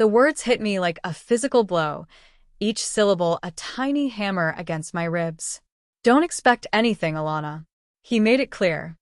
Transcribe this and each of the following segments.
The words hit me like a physical blow, each syllable a tiny hammer against my ribs. "Don't expect anything, Alana." He made it clear.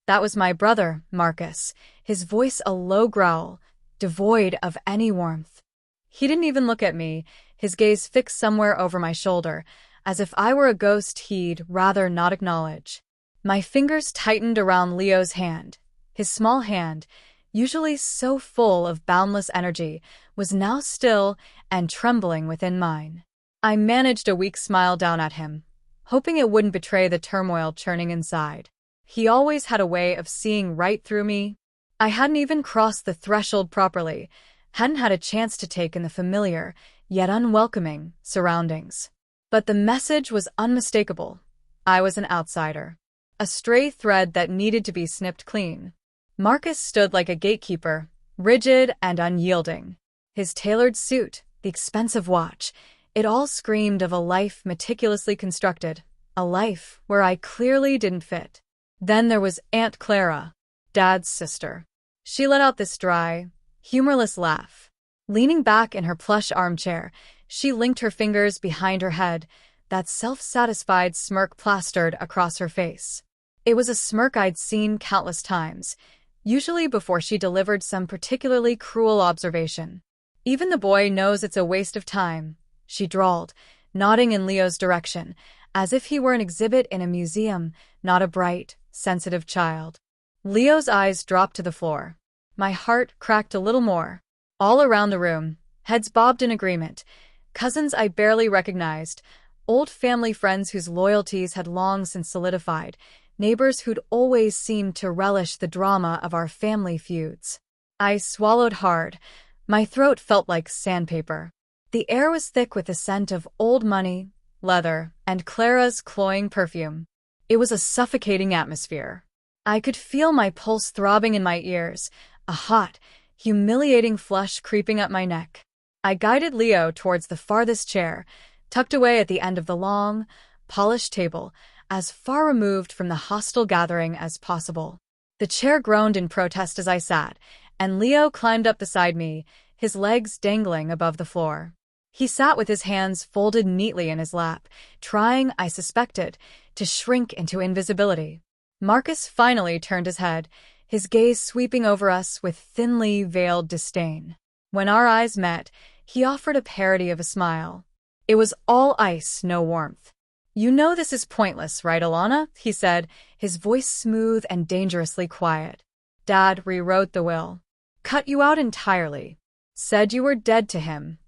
That was my brother, Marcus, his voice a low growl, devoid of any warmth. He didn't even look at me, his gaze fixed somewhere over my shoulder, as if I were a ghost he'd rather not acknowledge. My fingers tightened around Leo's hand. His small hand, usually so full of boundless energy, was now still and trembling within mine. I managed a weak smile down at him, hoping it wouldn't betray the turmoil churning inside. He always had a way of seeing right through me. I hadn't even crossed the threshold properly, hadn't had a chance to take in the familiar, yet unwelcoming, surroundings. But the message was unmistakable. I was an outsider. A stray thread that needed to be snipped clean. Marcus stood like a gatekeeper, rigid and unyielding. His tailored suit, the expensive watch, it all screamed of a life meticulously constructed, a life where I clearly didn't fit. Then there was Aunt Clara, Dad's sister. She let out this dry, humorless laugh. Leaning back in her plush armchair, she linked her fingers behind her head, that self-satisfied smirk plastered across her face. It was a smirk I'd seen countless times, usually before she delivered some particularly cruel observation. "Even the boy knows it's a waste of time," she drawled, nodding in Leo's direction, as if he were an exhibit in a museum, not a bright, sensitive child. Leo's eyes dropped to the floor. My heart cracked a little more. All around the room, heads bobbed in agreement. Cousins I barely recognized, old family friends whose loyalties had long since solidified, neighbors who'd always seemed to relish the drama of our family feuds. I swallowed hard. My throat felt like sandpaper. The air was thick with the scent of old money, leather, and Clara's cloying perfume. It was a suffocating atmosphere. I could feel my pulse throbbing in my ears, a hot, humiliating flush creeping up my neck. I guided Leo towards the farthest chair, tucked away at the end of the long, polished table, as far removed from the hostile gathering as possible. The chair groaned in protest as I sat, and Leo climbed up beside me, his legs dangling above the floor. He sat with his hands folded neatly in his lap, trying, I suspected, to shrink into invisibility. Marcus finally turned his head, his gaze sweeping over us with thinly veiled disdain. When our eyes met, he offered a parody of a smile. It was all ice, no warmth. "You know this is pointless, right, Alana?" he said, his voice smooth and dangerously quiet. "Dad rewrote the will. Cut you out entirely. Said you were dead to him."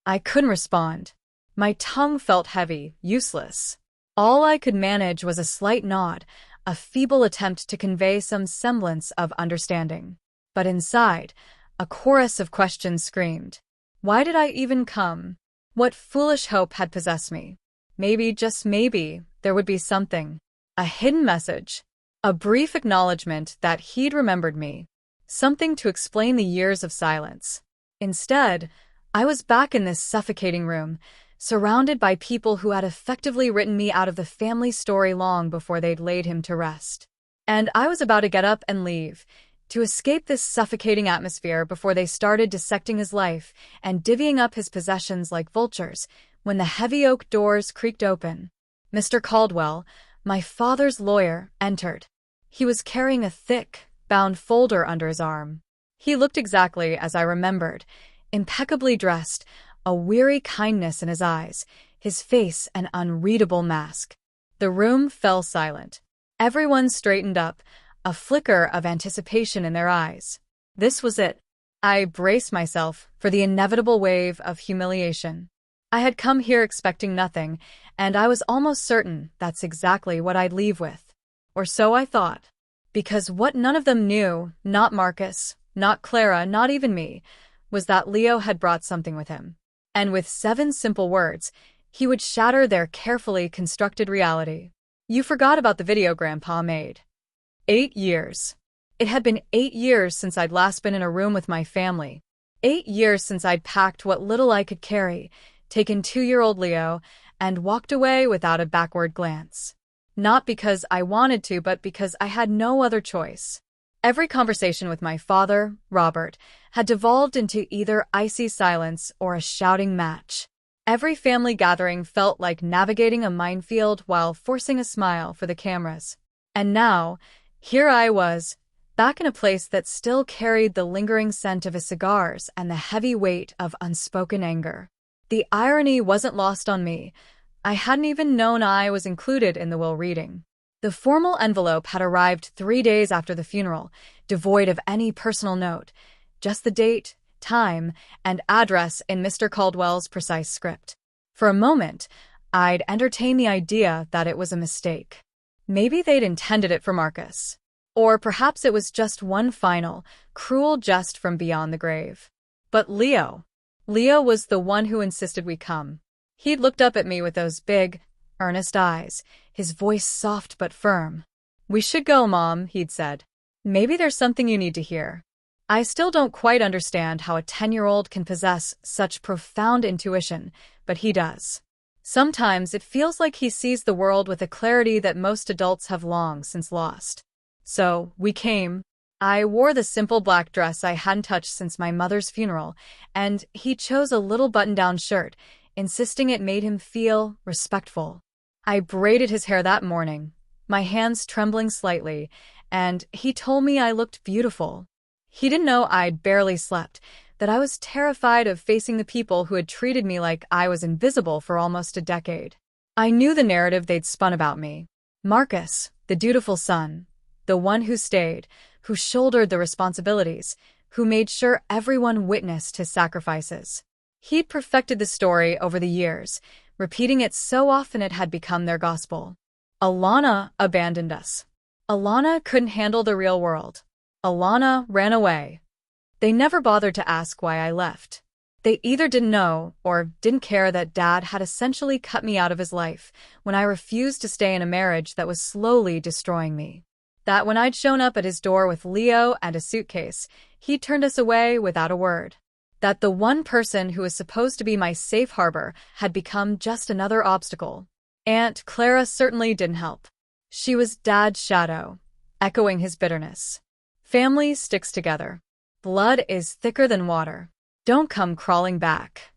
I couldn't respond. My tongue felt heavy, useless. All I could manage was a slight nod, a feeble attempt to convey some semblance of understanding. But inside, a chorus of questions screamed. Why did I even come? What foolish hope had possessed me? Maybe, just maybe, there would be something. A hidden message. A brief acknowledgement that he'd remembered me. Something to explain the years of silence. Instead, I was back in this suffocating room, surrounded by people who had effectively written me out of the family story long before they'd laid him to rest. And I was about to get up and leave, to escape this suffocating atmosphere before they started dissecting his life and divvying up his possessions like vultures, when the heavy oak doors creaked open. Mr. Caldwell, my father's lawyer, entered. He was carrying a thick, bound folder under his arm. He looked exactly as I remembered, impeccably dressed, a weary kindness in his eyes, his face an unreadable mask. The room fell silent. Everyone straightened up, a flicker of anticipation in their eyes. This was it. I braced myself for the inevitable wave of humiliation. I had come here expecting nothing, and I was almost certain that's exactly what I'd leave with. Or so I thought. Because what none of them knew, not Marcus, not Clara, not even me, was that Leo had brought something with him. And with 7 simple words, he would shatter their carefully constructed reality. You forgot about the video Grandpa made. 8 years. It had been 8 years since I'd last been in a room with my family. 8 years since I'd packed what little I could carry, taken 2-year-old Leo, and walked away without a backward glance. Not because I wanted to, but because I had no other choice. Every conversation with my father, Robert, had devolved into either icy silence or a shouting match. Every family gathering felt like navigating a minefield while forcing a smile for the cameras. And now, here I was, back in a place that still carried the lingering scent of his cigars and the heavy weight of unspoken anger. The irony wasn't lost on me. I hadn't even known I was included in the will reading. The formal envelope had arrived 3 days after the funeral, devoid of any personal note, just the date, time, and address in Mr. Caldwell's precise script. For a moment, I'd entertained the idea that it was a mistake. Maybe they'd intended it for Marcus. Or perhaps it was just one final, cruel jest from beyond the grave. But Leo was the one who insisted we come. He'd looked up at me with those big, earnest eyes, his voice soft but firm. "We should go, Mom," he'd said. "Maybe there's something you need to hear." I still don't quite understand how a 10-year-old can possess such profound intuition, but he does. Sometimes it feels like he sees the world with a clarity that most adults have long since lost. So, we came. I wore the simple black dress I hadn't touched since my mother's funeral, and he chose a little button-down shirt, insisting it made him feel respectful. I braided his hair that morning, my hands trembling slightly, and he told me I looked beautiful. He didn't know I'd barely slept, that I was terrified of facing the people who had treated me like I was invisible for almost a decade. I knew the narrative they'd spun about me. Marcus, the dutiful son, the one who stayed, who shouldered the responsibilities, who made sure everyone witnessed his sacrifices. He'd perfected the story over the years, repeating it so often it had become their gospel. Alana abandoned us. Alana couldn't handle the real world. Alana ran away. They never bothered to ask why I left. They either didn't know or didn't care that Dad had essentially cut me out of his life when I refused to stay in a marriage that was slowly destroying me. That when I'd shown up at his door with Leo and a suitcase, he turned us away without a word. That the one person who was supposed to be my safe harbor had become just another obstacle. Aunt Clara certainly didn't help. She was Dad's shadow, echoing his bitterness. Family sticks together. Blood is thicker than water. Don't come crawling back.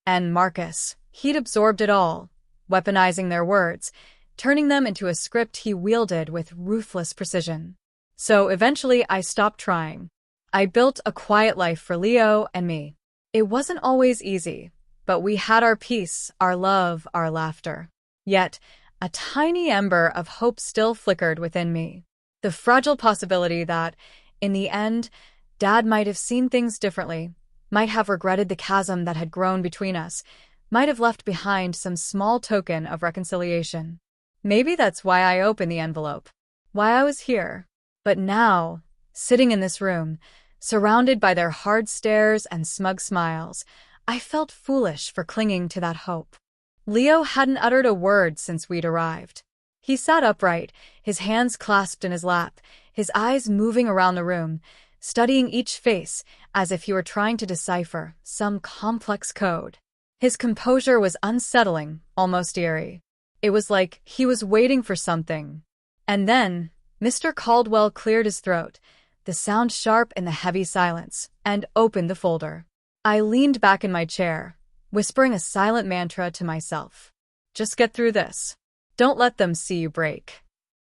And Marcus, he'd absorbed it all, weaponizing their words, turning them into a script he wielded with ruthless precision. So eventually I stopped trying. I built a quiet life for Leo and me. It wasn't always easy, but we had our peace, our love, our laughter. Yet, a tiny ember of hope still flickered within me. The fragile possibility that, in the end, Dad might have seen things differently, might have regretted the chasm that had grown between us, might have left behind some small token of reconciliation. Maybe that's why I opened the envelope, why I was here. But now, sitting in this room, surrounded by their hard stares and smug smiles, I felt foolish for clinging to that hope. Leo hadn't uttered a word since we'd arrived. He sat upright, his hands clasped in his lap, his eyes moving around the room, studying each face as if he were trying to decipher some complex code. His composure was unsettling, almost eerie. It was like he was waiting for something. And then, Mr. Caldwell cleared his throat, the sound sharp in the heavy silence, and opened the folder. I leaned back in my chair, whispering a silent mantra to myself. Just get through this. Don't let them see you break.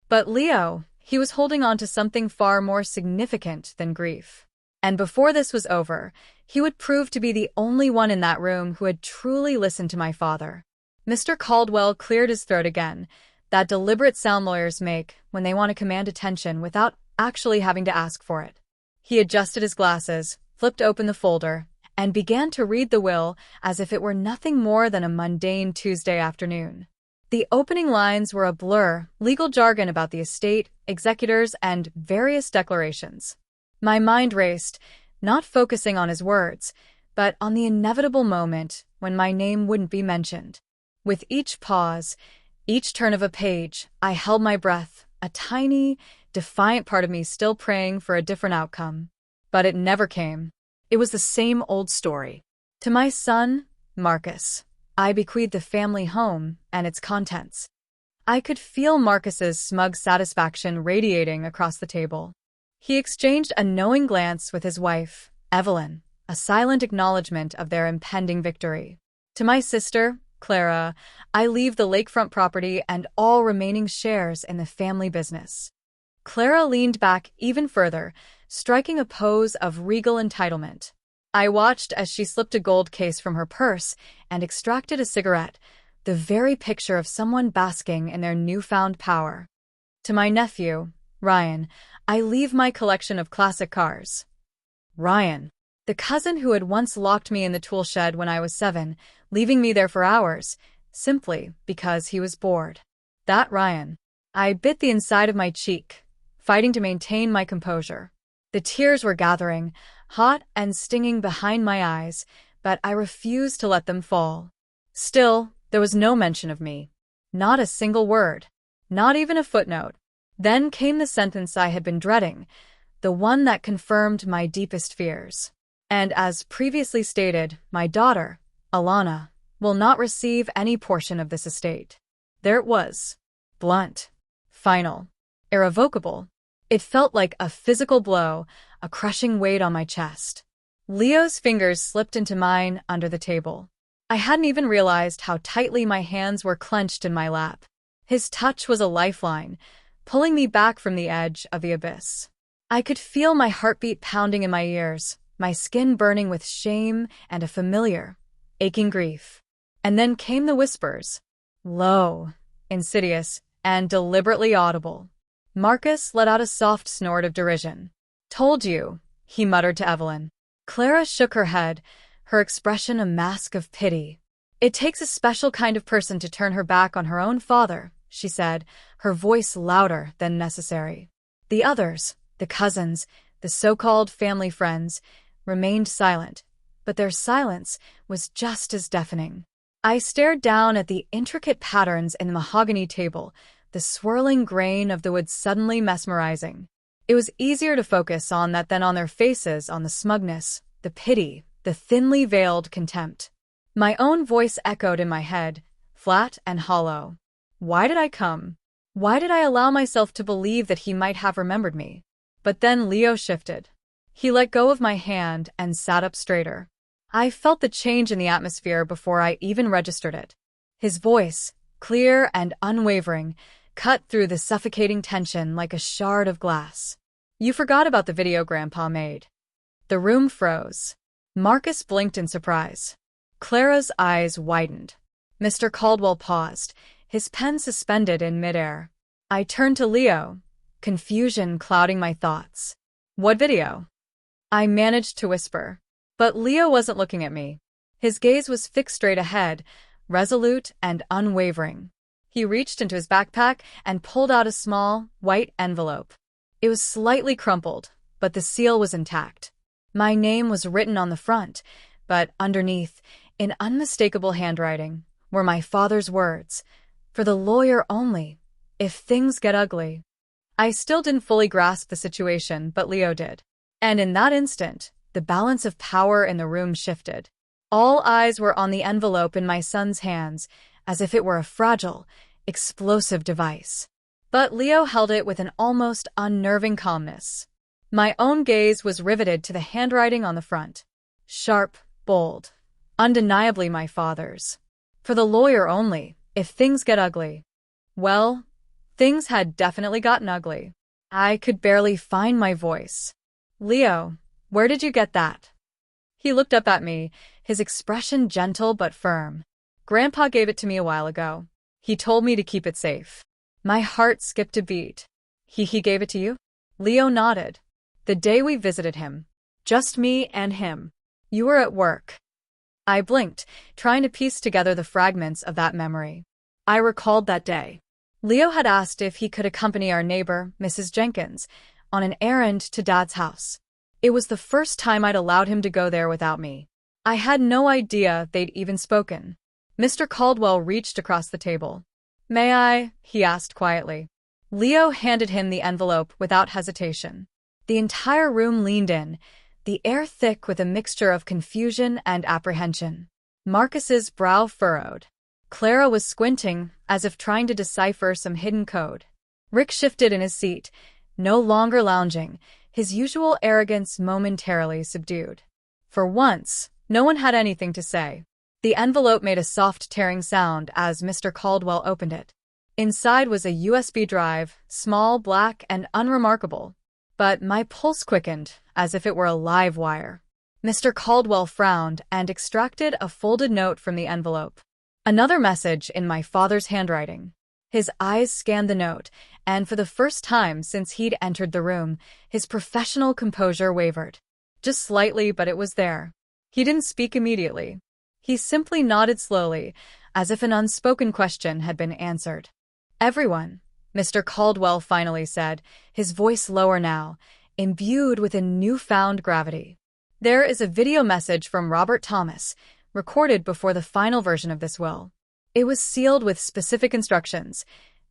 But Leo, he was holding on to something far more significant than grief. And before this was over, he would prove to be the only one in that room who had truly listened to my father. Mr. Caldwell cleared his throat again, that deliberate sound lawyers make when they want to command attention without actually having to ask for it. He adjusted his glasses, flipped open the folder, and began to read the will as if it were nothing more than a mundane Tuesday afternoon. The opening lines were a blur, legal jargon about the estate, executors, and various declarations. My mind raced, not focusing on his words, but on the inevitable moment when my name wouldn't be mentioned. With each pause, each turn of a page, I held my breath, a tiny, defiant part of me still praying for a different outcome. But it never came. It was the same old story. To my son, Marcus, I bequeathed the family home and its contents. I could feel Marcus's smug satisfaction radiating across the table. He exchanged a knowing glance with his wife, Evelyn, a silent acknowledgement of their impending victory. To my sister, Clara, I leave the lakefront property and all remaining shares in the family business. Clara leaned back even further, striking a pose of regal entitlement. I watched as she slipped a gold case from her purse and extracted a cigarette, the very picture of someone basking in their newfound power. To my nephew, Ryan, I leave my collection of classic cars. Ryan, the cousin who had once locked me in the tool shed when I was 7, leaving me there for hours, simply because he was bored. That Ryan. I bit the inside of my cheek, fighting to maintain my composure. The tears were gathering, hot and stinging behind my eyes, but I refused to let them fall. Still, there was no mention of me. Not a single word. Not even a footnote. Then came the sentence I had been dreading, the one that confirmed my deepest fears. And as previously stated, my daughter, Alana, will not receive any portion of this estate. There it was. Blunt. Final. Irrevocable. It felt like a physical blow, a crushing weight on my chest. Leo's fingers slipped into mine under the table. I hadn't even realized how tightly my hands were clenched in my lap. His touch was a lifeline, pulling me back from the edge of the abyss. I could feel my heartbeat pounding in my ears, my skin burning with shame and a familiar, aching grief. And then came the whispers. Low, insidious, and deliberately audible. Marcus let out a soft snort of derision. Told you, he muttered to Evelyn. Clara shook her head, her expression a mask of pity. It takes a special kind of person to turn her back on her own father, she said, her voice louder than necessary. The others, the cousins, the so-called family friends, remained silent, but their silence was just as deafening. I stared down at the intricate patterns in the mahogany table, the swirling grain of the wood suddenly mesmerizing. It was easier to focus on that than on their faces, on the smugness, the pity, the thinly veiled contempt. My own voice echoed in my head, flat and hollow. Why did I come? Why did I allow myself to believe that he might have remembered me? But then Leo shifted. He let go of my hand and sat up straighter. I felt the change in the atmosphere before I even registered it. His voice, clear and unwavering, cut through the suffocating tension like a shard of glass. You forgot about the video Grandpa made. The room froze. Marcus blinked in surprise. Clara's eyes widened. Mr. Caldwell paused, his pen suspended in midair. I turned to Leo, confusion clouding my thoughts. What video? I managed to whisper. But Leo wasn't looking at me. His gaze was fixed straight ahead, resolute and unwavering. He reached into his backpack and pulled out a small, white envelope. It was slightly crumpled, but the seal was intact. My name was written on the front, but underneath, in unmistakable handwriting, were my father's words, "For the lawyer only, if things get ugly." I still didn't fully grasp the situation, but Leo did. And in that instant, the balance of power in the room shifted. All eyes were on the envelope in my son's hands, as if it were a fragile, explosive device. But Leo held it with an almost unnerving calmness. My own gaze was riveted to the handwriting on the front. Sharp, bold, undeniably my father's. For the lawyer only, if things get ugly. Well, things had definitely gotten ugly. I could barely find my voice. Leo, where did you get that? He looked up at me, his expression gentle but firm. Grandpa gave it to me a while ago. He told me to keep it safe. My heart skipped a beat. He gave it to you? Leo nodded. The day we visited him. Just me and him. You were at work. I blinked, trying to piece together the fragments of that memory. I recalled that day. Leo had asked if he could accompany our neighbor, Mrs. Jenkins, on an errand to Dad's house. It was the first time I'd allowed him to go there without me. I had no idea they'd even spoken. Mr. Caldwell reached across the table. May I? He asked quietly. Leo handed him the envelope without hesitation. The entire room leaned in, the air thick with a mixture of confusion and apprehension. Marcus's brow furrowed. Clara was squinting, as if trying to decipher some hidden code. Rick shifted in his seat, no longer lounging, his usual arrogance momentarily subdued. For once, no one had anything to say. The envelope made a soft tearing sound as Mr. Caldwell opened it. Inside was a USB drive, small, black, and unremarkable. But my pulse quickened, as if it were a live wire. Mr. Caldwell frowned and extracted a folded note from the envelope. Another message in my father's handwriting. His eyes scanned the note, and for the first time since he'd entered the room, his professional composure wavered. Just slightly, but it was there. He didn't speak immediately. He simply nodded slowly, as if an unspoken question had been answered. "Everyone," Mr. Caldwell finally said, his voice lower now, imbued with a newfound gravity. "There is a video message from Robert Thomas, recorded before the final version of this will. It was sealed with specific instructions.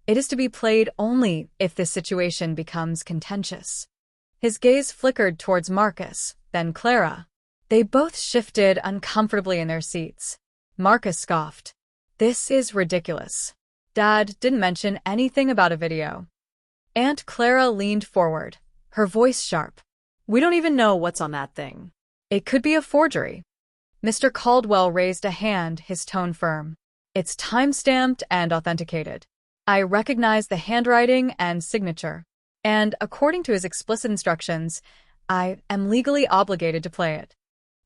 It is to be played only if this situation becomes contentious." His gaze flickered towards Marcus, then Clara. They both shifted uncomfortably in their seats. Marcus scoffed. "This is ridiculous. Dad didn't mention anything about a video." Aunt Clara leaned forward, her voice sharp. "We don't even know what's on that thing. It could be a forgery." Mr. Caldwell raised a hand, his tone firm. "It's time-stamped and authenticated. I recognize the handwriting and signature. And according to his explicit instructions, I am legally obligated to play it."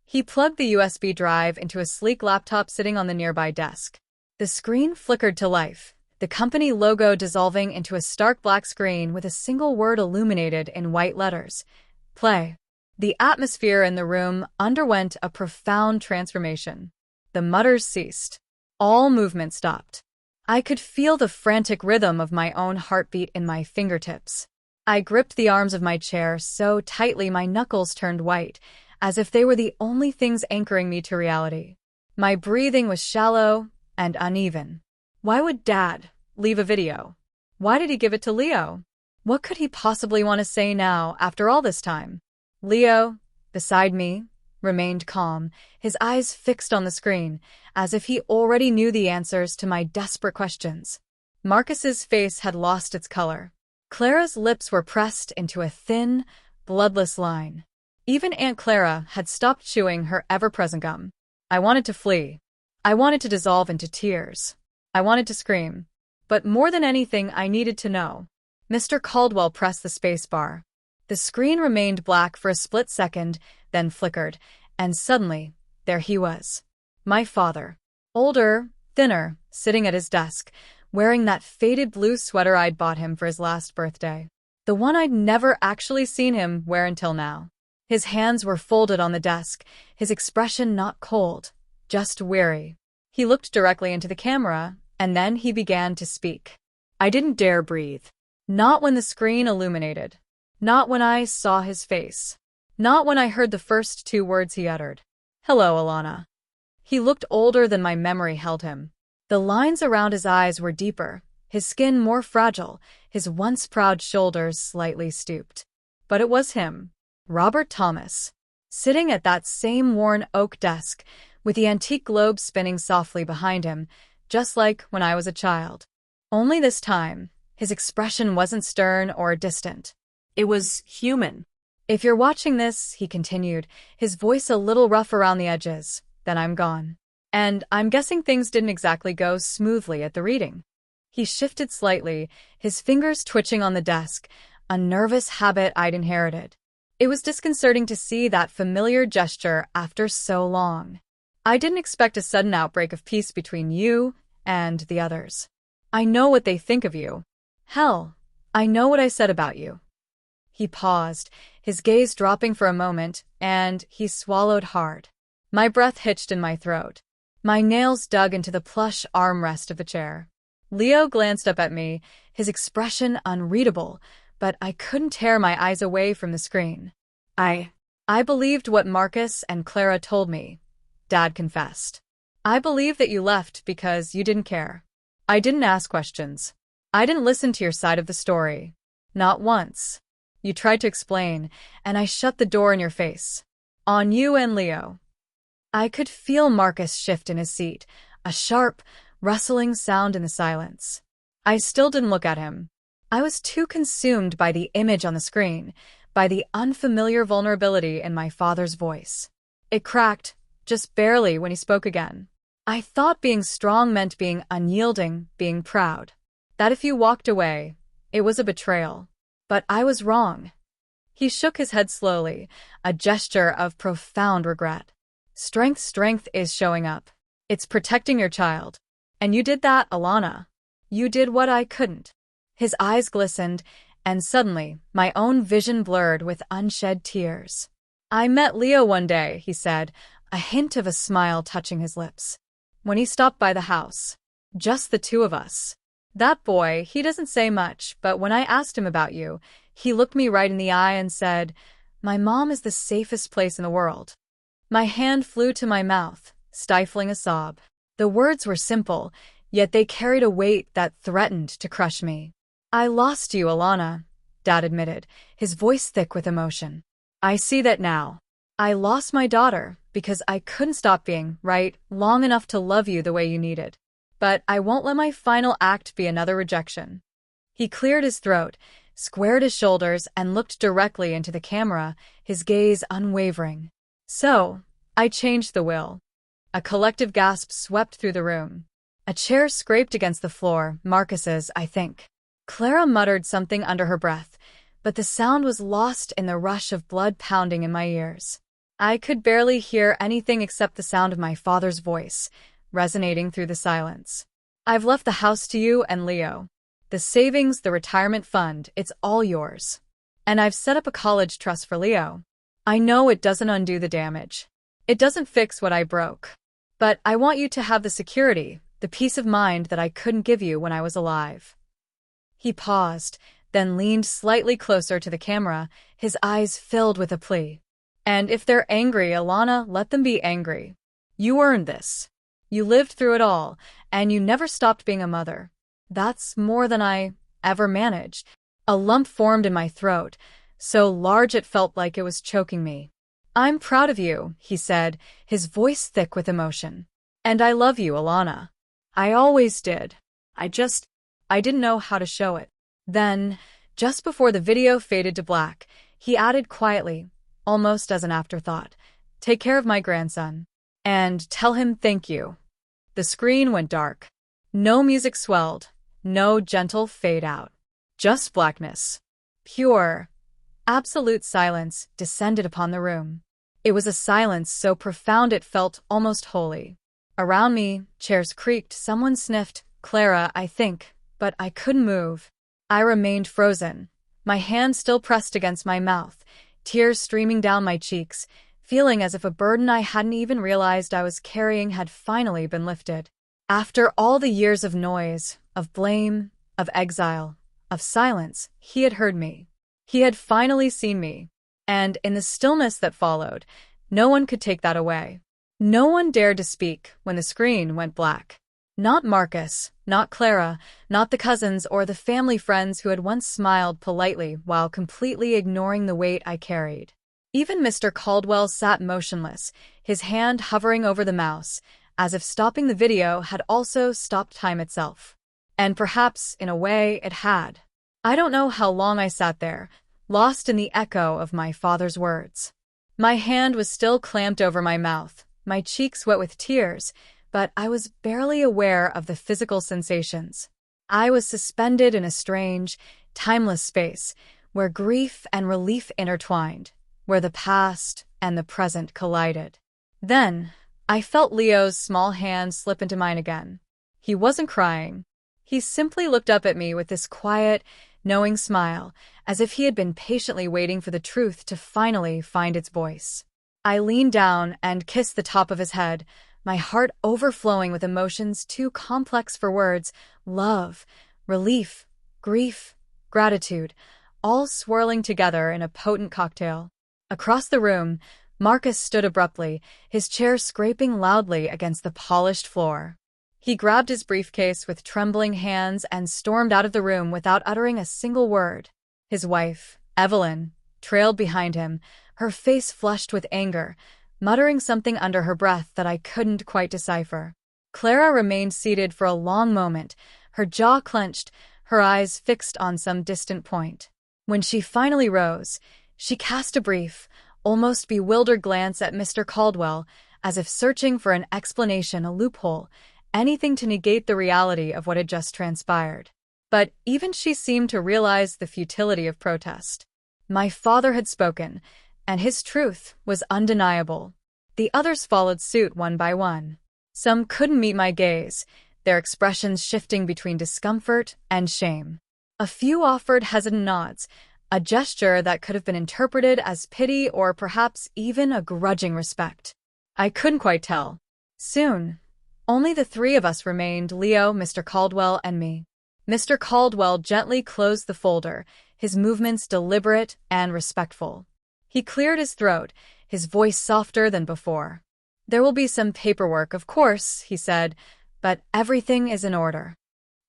He plugged the USB drive into a sleek laptop sitting on the nearby desk. The screen flickered to life, the company logo dissolving into a stark black screen with a single word illuminated in white letters: "Play." The atmosphere in the room underwent a profound transformation. The mutters ceased. All movement stopped. I could feel the frantic rhythm of my own heartbeat in my fingertips. I gripped the arms of my chair so tightly my knuckles turned white, as if they were the only things anchoring me to reality. My breathing was shallow and uneven. Why would Dad leave a video? Why did he give it to Leo? What could he possibly want to say now after all this time? Leo, beside me, remained calm, his eyes fixed on the screen, as if he already knew the answers to my desperate questions. Marcus's face had lost its color. Clara's lips were pressed into a thin, bloodless line. Even Aunt Clara had stopped chewing her ever-present gum. I wanted to flee. I wanted to dissolve into tears. I wanted to scream. But more than anything, I needed to know. Mr. Caldwell pressed the space bar. The screen remained black for a split second, then flickered, and suddenly, there he was. My father. Older, thinner, sitting at his desk, wearing that faded blue sweater I'd bought him for his last birthday. The one I'd never actually seen him wear until now. His hands were folded on the desk, his expression not cold, just weary. He looked directly into the camera, and then he began to speak. I didn't dare breathe. Not when the screen illuminated. Not when I saw his face. Not when I heard the first two words he uttered. "Hello, Alana." He looked older than my memory held him. The lines around his eyes were deeper, his skin more fragile, his once proud shoulders slightly stooped. But it was him, Robert Thomas, sitting at that same worn oak desk, with the antique globe spinning softly behind him, just like when I was a child. Only this time, his expression wasn't stern or distant. It was human. "If you're watching this," he continued, his voice a little rough around the edges, "then I'm gone. And I'm guessing things didn't exactly go smoothly at the reading." He shifted slightly, his fingers twitching on the desk, a nervous habit I'd inherited. It was disconcerting to see that familiar gesture after so long. "I didn't expect a sudden outbreak of peace between you and the others. I know what they think of you. Hell, I know what I said about you." He paused, his gaze dropping for a moment, and he swallowed hard. My breath hitched in my throat. My nails dug into the plush armrest of the chair. Leo glanced up at me, his expression unreadable, but I couldn't tear my eyes away from the screen. I believed what Marcus and Clara told me," Dad confessed. "I believed that you left because you didn't care. I didn't ask questions. I didn't listen to your side of the story. Not once. You tried to explain, and I shut the door in your face. On you and Leo." I could feel Marcus shift in his seat, a sharp, rustling sound in the silence. I still didn't look at him. I was too consumed by the image on the screen, by the unfamiliar vulnerability in my father's voice. It cracked, just barely, when he spoke again. I thought being strong meant being unyielding, being proud. That if you walked away, it was a betrayal. But I was wrong. He shook his head slowly, a gesture of profound regret. Strength is showing up. It's protecting your child. And you did that, Alana. You did what I couldn't. His eyes glistened, and suddenly, my own vision blurred with unshed tears. I met Leo one day, he said, a hint of a smile touching his lips. When he stopped by the house. Just the two of us. That boy, he doesn't say much, but when I asked him about you, he looked me right in the eye and said, "My mom is the safest place in the world." My hand flew to my mouth, stifling a sob. The words were simple, yet they carried a weight that threatened to crush me. "I lost you, Alana," Dad admitted, his voice thick with emotion. "I see that now. I lost my daughter because I couldn't stop being right long enough to love you the way you needed. But I won't let my final act be another rejection." He cleared his throat, squared his shoulders, and looked directly into the camera, his gaze unwavering. "So, I changed the will." A collective gasp swept through the room. A chair scraped against the floor, Marcus's, I think. Clara muttered something under her breath, but the sound was lost in the rush of blood pounding in my ears. I could barely hear anything except the sound of my father's voice, resonating through the silence. "I've left the house to you and Leo. The savings, the retirement fund, it's all yours. And I've set up a college trust for Leo. I know it doesn't undo the damage. It doesn't fix what I broke. But I want you to have the security, the peace of mind that I couldn't give you when I was alive." He paused, then leaned slightly closer to the camera, his eyes filled with a plea. "And if they're angry, Alana, let them be angry. You earned this. You lived through it all, and you never stopped being a mother. That's more than I ever managed." A lump formed in my throat, so large it felt like it was choking me. "I'm proud of you," he said, his voice thick with emotion. "And I love you, Alana. I always did. I didn't know how to show it." Then, just before the video faded to black, he added quietly, almost as an afterthought, "Take care of my grandson. And tell him thank you." The screen went dark. No music swelled, no gentle fade out. Just blackness. Pure, absolute silence descended upon the room. It was a silence so profound it felt almost holy. Around me, chairs creaked, someone sniffed, "Clara, I think," but I couldn't move. I remained frozen, my hand still pressed against my mouth, tears streaming down my cheeks, feeling as if a burden I hadn't even realized I was carrying had finally been lifted. After all the years of noise, of blame, of exile, of silence, he had heard me. He had finally seen me. And in the stillness that followed, no one could take that away. No one dared to speak when the screen went black. Not Marcus, not Clara, not the cousins or the family friends who had once smiled politely while completely ignoring the weight I carried. Even Mr. Caldwell sat motionless, his hand hovering over the mouse, as if stopping the video had also stopped time itself. And perhaps, in a way, it had. I don't know how long I sat there, lost in the echo of my father's words. My hand was still clamped over my mouth, my cheeks wet with tears, but I was barely aware of the physical sensations. I was suspended in a strange, timeless space, where grief and relief intertwined, where the past and the present collided. Then, I felt Leo's small hand slip into mine again. He wasn't crying. He simply looked up at me with this quiet, knowing smile, as if he had been patiently waiting for the truth to finally find its voice. I leaned down and kissed the top of his head, my heart overflowing with emotions too complex for words: love, relief, grief, gratitude, all swirling together in a potent cocktail. Across the room, Marcus stood abruptly, his chair scraping loudly against the polished floor. He grabbed his briefcase with trembling hands and stormed out of the room without uttering a single word. His wife, Evelyn, trailed behind him, her face flushed with anger, muttering something under her breath that I couldn't quite decipher. Clara remained seated for a long moment, her jaw clenched, her eyes fixed on some distant point. When she finally rose, She cast a brief, almost bewildered glance at Mr. Caldwell, as if searching for an explanation, a loophole, anything to negate the reality of what had just transpired. But even she seemed to realize the futility of protest. My father had spoken, and his truth was undeniable. The others followed suit one by one. Some couldn't meet my gaze, their expressions shifting between discomfort and shame. A few offered hesitant nods, a gesture that could have been interpreted as pity or perhaps even a grudging respect. I couldn't quite tell. Soon, only the three of us remained: Leo, Mr. Caldwell, and me. Mr. Caldwell gently closed the folder, his movements deliberate and respectful. He cleared his throat, his voice softer than before. "There will be some paperwork, of course," he said, "but everything is in order."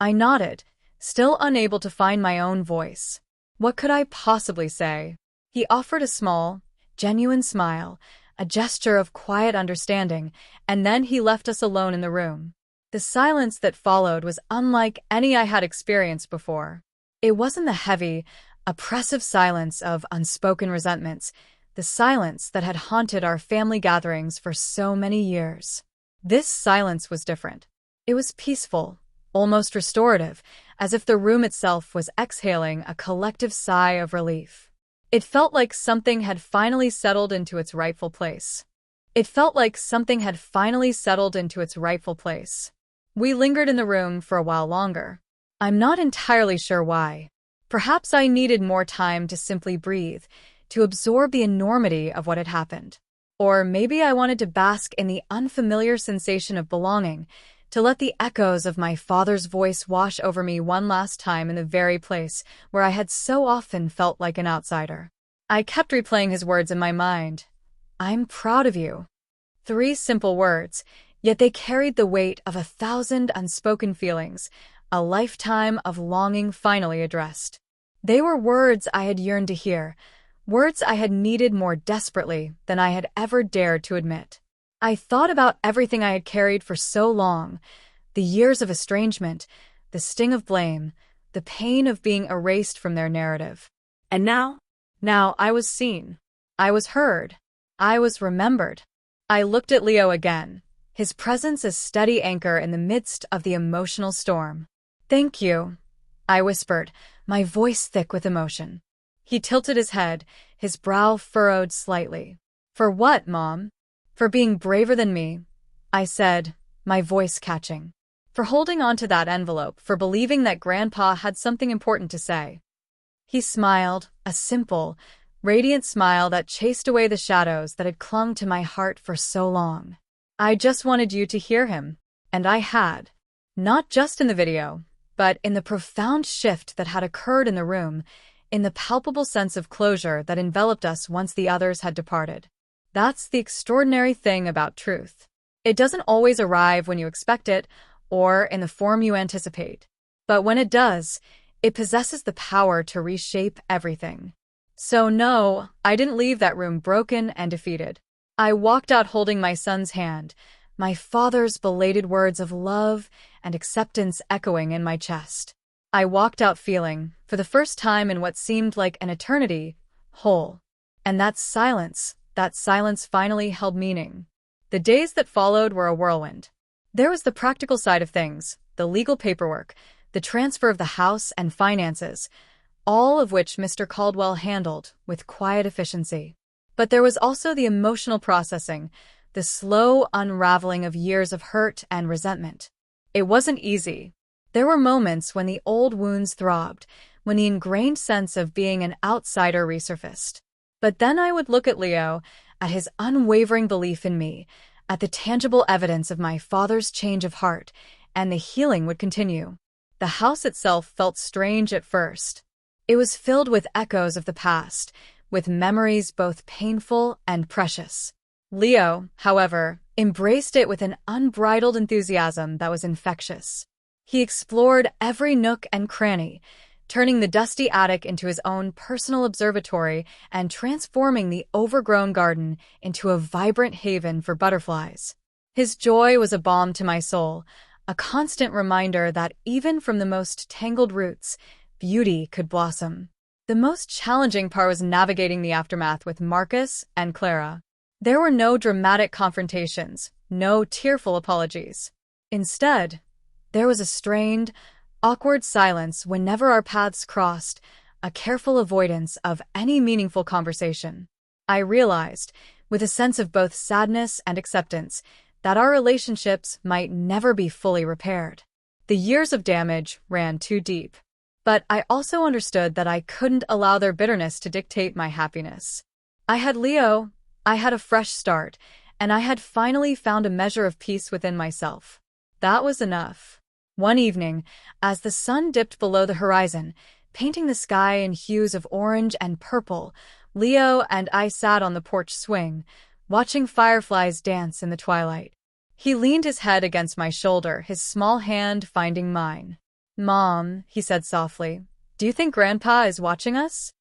I nodded, still unable to find my own voice. What could I possibly say? He offered a small, genuine smile, a gesture of quiet understanding, and then he left us alone in the room. The silence that followed was unlike any I had experienced before. It wasn't the heavy, oppressive silence of unspoken resentments, the silence that had haunted our family gatherings for so many years. This silence was different. It was peaceful, almost restorative, as if the room itself was exhaling a collective sigh of relief. It felt like something had finally settled into its rightful place. We lingered in the room for a while longer. I'm not entirely sure why. Perhaps I needed more time to simply breathe, to absorb the enormity of what had happened. Or maybe I wanted to bask in the unfamiliar sensation of belonging, to let the echoes of my father's voice wash over me one last time in the very place where I had so often felt like an outsider. I kept replaying his words in my mind. "I'm proud of you." 3 simple words, yet they carried the weight of 1,000 unspoken feelings, a lifetime of longing finally addressed. They were words I had yearned to hear, words I had needed more desperately than I had ever dared to admit. I thought about everything I had carried for so long, the years of estrangement, the sting of blame, the pain of being erased from their narrative. And now I was seen. I was heard. I was remembered. I looked at Leo again, his presence a steady anchor in the midst of the emotional storm. "Thank you," I whispered, my voice thick with emotion. He tilted his head, his brow furrowed slightly. "For what, Mom?" "For being braver than me," I said, my voice catching. "For holding on to that envelope, for believing that Grandpa had something important to say." He smiled, a simple, radiant smile that chased away the shadows that had clung to my heart for so long. "I just wanted you to hear him." And I had. Not just in the video, but in the profound shift that had occurred in the room, in the palpable sense of closure that enveloped us once the others had departed. That's the extraordinary thing about truth. It doesn't always arrive when you expect it, or in the form you anticipate. But when it does, it possesses the power to reshape everything. So no, I didn't leave that room broken and defeated. I walked out holding my son's hand, my father's belated words of love and acceptance echoing in my chest. I walked out feeling, for the first time in what seemed like an eternity, whole. And that silence finally held meaning. The days that followed were a whirlwind. There was the practical side of things, the legal paperwork, the transfer of the house and finances, all of which Mr. Caldwell handled with quiet efficiency. But there was also the emotional processing, the slow unraveling of years of hurt and resentment. It wasn't easy. There were moments when the old wounds throbbed, when the ingrained sense of being an outsider resurfaced. But then I would look at Leo, at his unwavering belief in me, at the tangible evidence of my father's change of heart, and the healing would continue. The house itself felt strange at first. It was filled with echoes of the past, with memories both painful and precious. Leo, however, embraced it with an unbridled enthusiasm that was infectious. He explored every nook and cranny, turning the dusty attic into his own personal observatory and transforming the overgrown garden into a vibrant haven for butterflies. His joy was a balm to my soul, a constant reminder that even from the most tangled roots, beauty could blossom. The most challenging part was navigating the aftermath with Marcus and Clara. There were no dramatic confrontations, no tearful apologies. Instead, there was a strained, awkward silence whenever our paths crossed, a careful avoidance of any meaningful conversation. I realized, with a sense of both sadness and acceptance, that our relationships might never be fully repaired. The years of damage ran too deep. But I also understood that I couldn't allow their bitterness to dictate my happiness. I had Leo, I had a fresh start, and I had finally found a measure of peace within myself. That was enough. One evening, as the sun dipped below the horizon, painting the sky in hues of orange and purple, Leo and I sat on the porch swing, watching fireflies dance in the twilight. He leaned his head against my shoulder, his small hand finding mine. "Mom," he said softly, "do you think Grandpa is watching us?"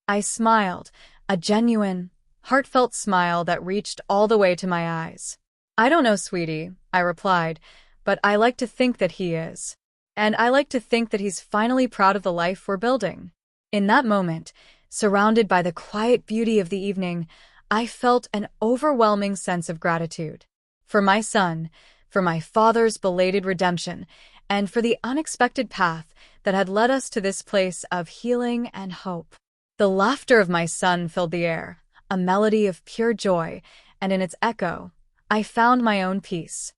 I smiled, a genuine, heartfelt smile that reached all the way to my eyes. "I don't know, sweetie," I replied, "but I like to think that he is. And I like to think that he's finally proud of the life we're building." In that moment, surrounded by the quiet beauty of the evening, I felt an overwhelming sense of gratitude. For my son, for my father's belated redemption, and for the unexpected path that had led us to this place of healing and hope. The laughter of my son filled the air, a melody of pure joy, and in its echo, I found my own peace.